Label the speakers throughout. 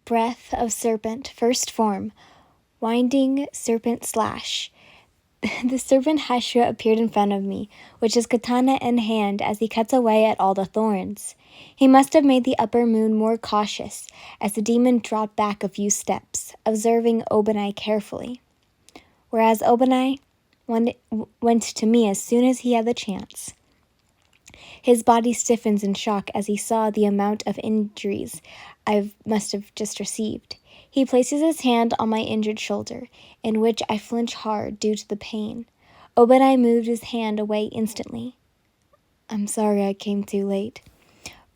Speaker 1: Breath of Serpent, first form. Winding Serpent Slash. The serpent Hashira appeared in front of me, with his katana in hand as he cuts away at all the thorns. He must have made the upper moon more cautious, as the demon dropped back a few steps, observing Obanai carefully. Whereas Obanai went to me as soon as he had the chance. His body stiffens in shock as he saw the amount of injuries I must have just received. He places his hand on my injured shoulder, in which I flinch hard due to the pain. Obanai moved his hand away instantly. "I'm sorry I came too late."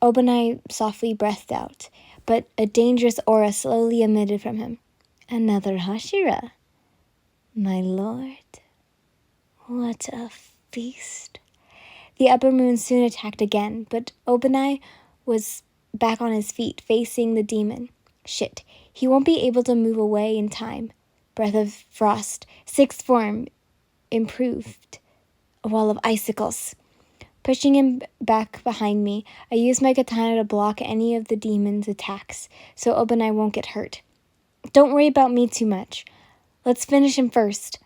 Speaker 1: Obanai softly breathed out, but a dangerous aura slowly emitted from him. "Another Hashira. My lord, what a feast." The upper moon soon attacked again, but Obanai was back on his feet, facing the demon. Shit, he won't be able to move away in time. Breath of Frost, sixth form, improved. A wall of icicles. Pushing him back behind me, I use my katana to block any of the demon's attacks, so Obanai won't get hurt. "Don't worry about me too much. Let's finish him first,"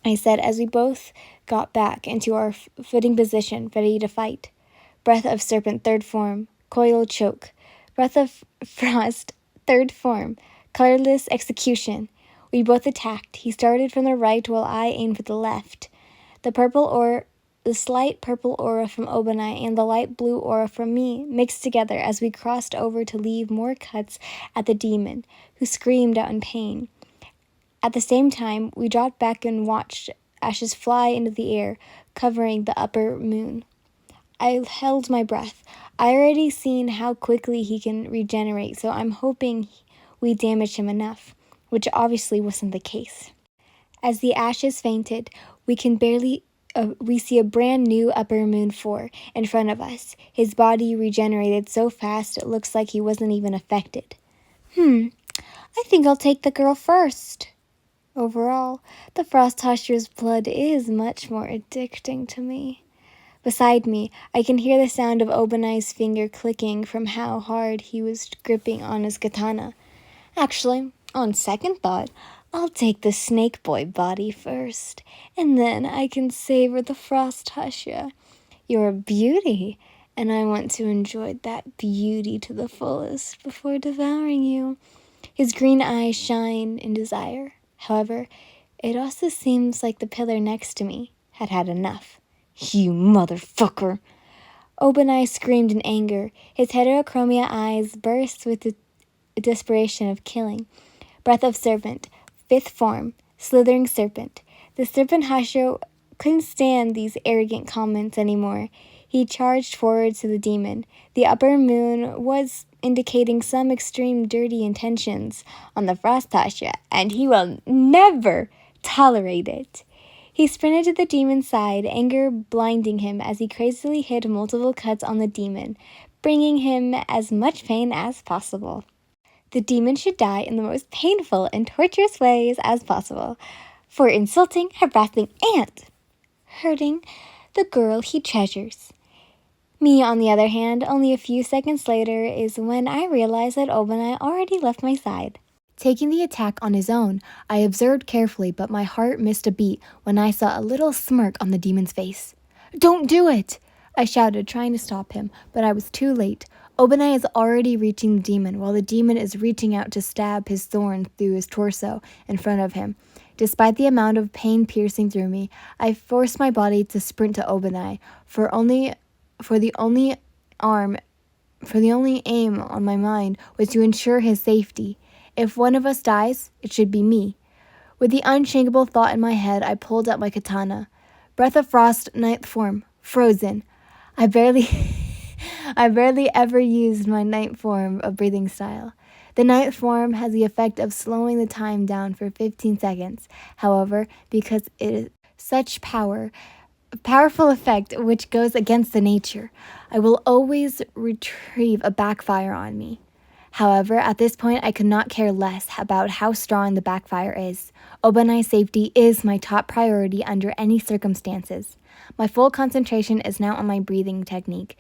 Speaker 1: I said as we both got back into our footing position, ready to fight. Breath of Serpent, third form, coil choke. Breath of Frost, third form, colorless execution. We both attacked. He started from the right while I aimed for the left. The slight purple aura from Obanai and the light blue aura from me mixed together as we crossed over to leave more cuts at the demon, who screamed out in pain. At the same time, we dropped back and watched ashes fly into the air, covering the upper moon. I held my breath. I already seen how quickly he can regenerate, so I'm hoping we damaged him enough, which obviously wasn't the case. As the ashes fainted, we see a brand new upper moon 4 in front of us. His body regenerated so fast it looks like he wasn't even affected. I think I'll take the girl first. Overall, the Frost Hashira's blood is much more addicting to me. Beside me, I can hear the sound of Obanai's finger clicking from how hard he was gripping on his katana. Actually, on second thought, I'll take the snake boy body first, and then I can savor the Frost Hashira. You're a beauty, and I want to enjoy that beauty to the fullest before devouring you. His green eyes shine in desire. However, it also seems like the pillar next to me had had enough. "You motherfucker!" Obanai screamed in anger. His heterochromia eyes burst with the desperation of killing. Breath of Serpent, fifth form, slithering serpent. The serpent Hashira couldn't stand these arrogant comments anymore. He charged forward to the demon. The upper moon was indicating some extreme dirty intentions on the Frost Hashira, and he will never tolerate it. He sprinted to the demon's side, anger blinding him as he crazily hit multiple cuts on the demon, bringing him as much pain as possible. The demon should die in the most painful and torturous ways as possible, for insulting, harassing, and hurting the girl he treasures. Me, on the other hand, only a few seconds later is when I realized that Obanai already left my side. Taking the attack on his own, I observed carefully, but my heart missed a beat when I saw a little smirk on the demon's face. "Don't do it!" I shouted, trying to stop him, but I was too late. Obanai is already reaching the demon, while the demon is reaching out to stab his thorn through his torso in front of him. Despite the amount of pain piercing through me, I forced my body to sprint to Obanai, for the only aim on my mind was to ensure his safety. If one of us dies, it should be me. With the unshakable thought in my head, I pulled out my katana. Breath of Frost, ninth form, frozen. I barely ever used my ninth form of breathing style. The ninth form has the effect of slowing the time down for 15 seconds. However, because it is such powerful effect which goes against the nature, I will always retrieve a backfire on me. However, at this point, I could not care less about how strong the backfire is. Obanai's safety is my top priority under any circumstances. My full concentration is now on my breathing technique.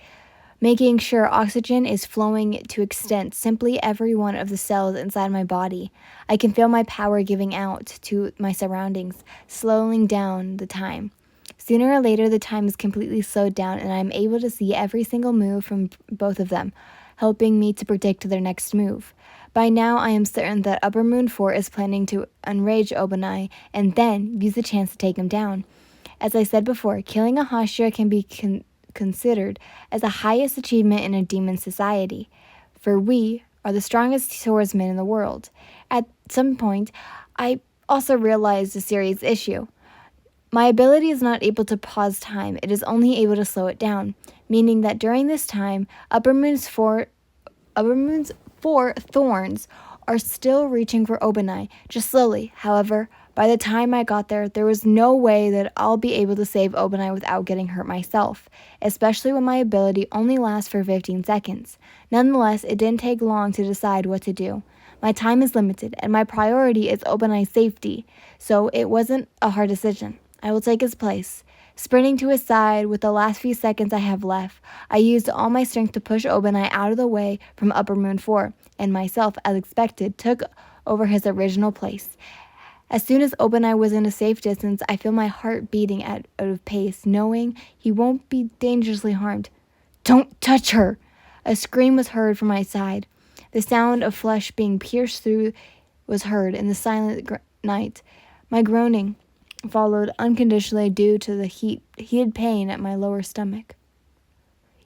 Speaker 1: making sure oxygen is flowing to extent simply every one of the cells inside my body. I can feel my power giving out to my surroundings, slowing down the time. Sooner or later, the time is completely slowed down, and I am able to see every single move from both of them, helping me to predict their next move. By now, I am certain that Upper Moon 4 is planning to enrage Obanai and then use the chance to take him down. As I said before, killing a Hashira can be considered as the highest achievement in a demon society, for we are the strongest swordsmen in the world. At some point, I also realized a serious issue. My ability is not able to pause time, it is only able to slow it down, meaning that during this time, Upper Moon's four thorns are still reaching for Obanai, just slowly. However, by the time I got there was no way that I'll be able to save Obanai without getting hurt myself, especially when my ability only lasts for 15 seconds. Nonetheless, it didn't take long to decide what to do. My time is limited, and my priority is Obanai's safety, so it wasn't a hard decision. I will take his place. Sprinting to his side with the last few seconds I have left, I used all my strength to push Obanai out of the way from Upper Moon 4, and myself, as expected, took over his original place. As soon as Obanai was in a safe distance, I feel my heart beating out of pace, knowing he won't be dangerously harmed. "Don't touch her!" A scream was heard from my side. The sound of flesh being pierced through was heard in the silent night. My groaning followed unconditionally due to the heated pain at my lower stomach.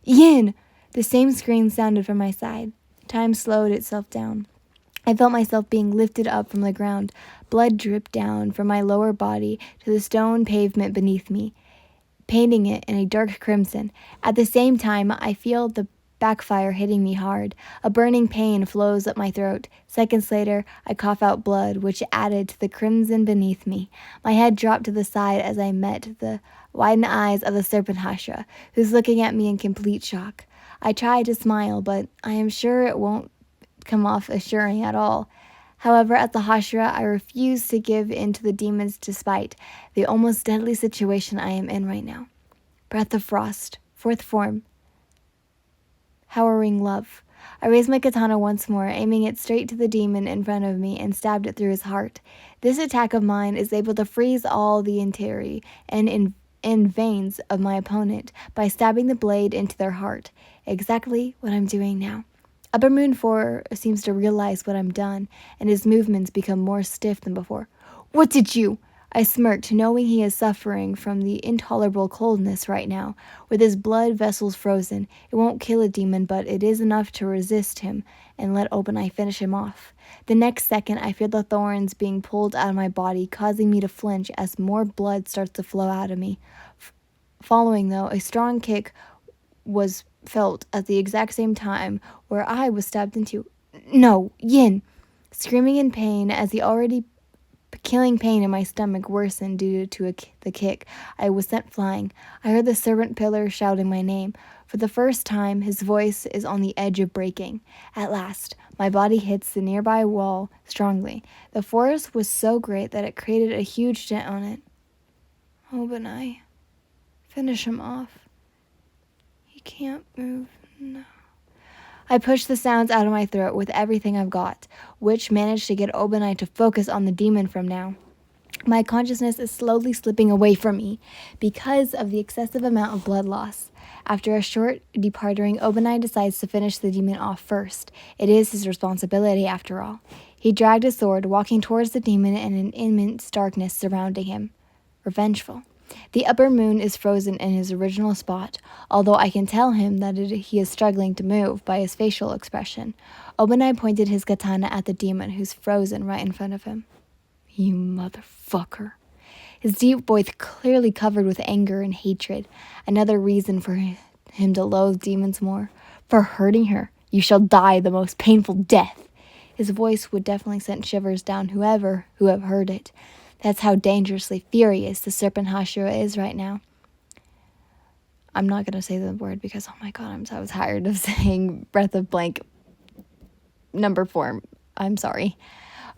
Speaker 1: "Yin!" The same scream sounded from my side. Time slowed itself down. I felt myself being lifted up from the ground. Blood dripped down from my lower body to the stone pavement beneath me, painting it in a dark crimson. At the same time, I feel the backfire hitting me hard. A burning pain flows up my throat. Seconds later, I cough out blood, which added to the crimson beneath me. My head dropped to the side as I met the widened eyes of the serpent Hashra, who's looking at me in complete shock. I try to smile, but I am sure it won't come off assuring at all. However, as the Hashra, I refuse to give in to the demons despite the almost deadly situation I am in right now. Breath of Frost, fourth form. Howering Love. I raised my katana once more, aiming it straight to the demon in front of me and stabbed it through his heart. This attack of mine is able to freeze all the artery and in veins of my opponent by stabbing the blade into their heart. Exactly what I'm doing now. Upper Moon 4 seems to realize what I'm done, and his movements become more stiff than before. "What did you?" I smirked, knowing he is suffering from the intolerable coldness right now. With his blood vessels frozen, it won't kill a demon, but it is enough to resist him and let Obanai finish him off. The next second, I feel the thorns being pulled out of my body, causing me to flinch as more blood starts to flow out of me. Following, though, a strong kick was felt at the exact same time where I was stabbed into. "No, Yin!" Screaming in pain as the already killing pain in my stomach worsened due to the kick, I was sent flying. I heard the serpent pillar shouting my name. For the first time, his voice is on the edge of breaking. At last, my body hits the nearby wall strongly. The force was so great that it created a huge dent on it. "Obanai, finish him off. He can't move now." I pushed the sounds out of my throat with everything I've got, which managed to get Obanai to focus on the demon from now. My consciousness is slowly slipping away from me because of the excessive amount of blood loss. After a short departing, Obanai decides to finish the demon off first. It is his responsibility, after all. He dragged his sword, walking towards the demon in an immense darkness surrounding him. Revengeful. The upper moon is frozen in his original spot, although I can tell him that he is struggling to move by his facial expression. Obanai pointed his katana at the demon, who's frozen right in front of him. "You motherfucker." His deep voice clearly covered with anger and hatred. Another reason for him to loathe demons more. "For hurting her, you shall die the most painful death." His voice would definitely send shivers down who have heard it. That's how dangerously furious the serpent Hashira is right now. I'm not going to say the word because, oh my god, I'm so tired of saying breath of blank number 4. I'm sorry.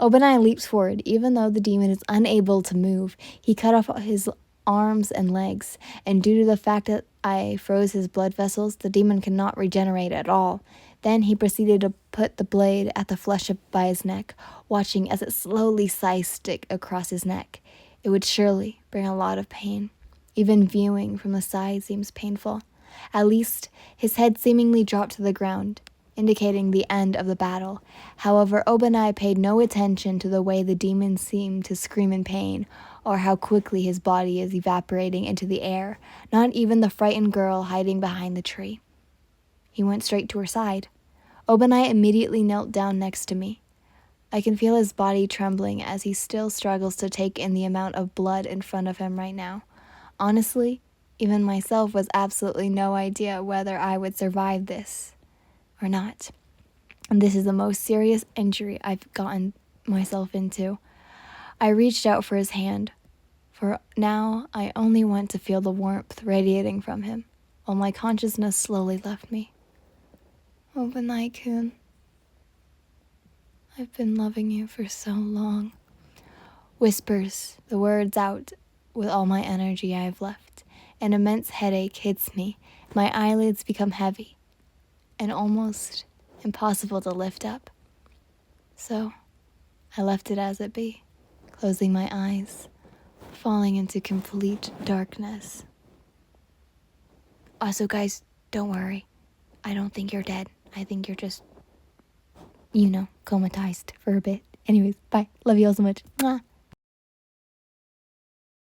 Speaker 1: Obanai leaps forward. Even though the demon is unable to move, he cut off his arms and legs, and due to the fact that I froze his blood vessels, the demon could not regenerate at all. Then he proceeded to put the blade at the flesh by his neck, watching as it slowly sliced it across his neck. It would surely bring a lot of pain. Even viewing from the side seems painful. At least, his head seemingly dropped to the ground, indicating the end of the battle. However, Obanai paid no attention to the way the demon seemed to scream in pain, or how quickly his body is evaporating into the air, not even the frightened girl hiding behind the tree. He went straight to her side. Obanai immediately knelt down next to me. I can feel his body trembling as he still struggles to take in the amount of blood in front of him right now. Honestly, even myself was absolutely no idea whether I would survive this or not. And this is the most serious injury I've gotten myself into. I reached out for his hand, for now I only want to feel the warmth radiating from him, while my consciousness slowly left me. Obanai-kun, I've been loving you for so long. Whispers the words out with all my energy I have left. An immense headache hits me. My eyelids become heavy and almost impossible to lift up. So I left it as it be, closing my eyes, falling into complete darkness. Also, guys, don't worry. I don't think you're dead. I think you're just, comatized for a bit. Anyways, bye. Love you all so much. Mwah.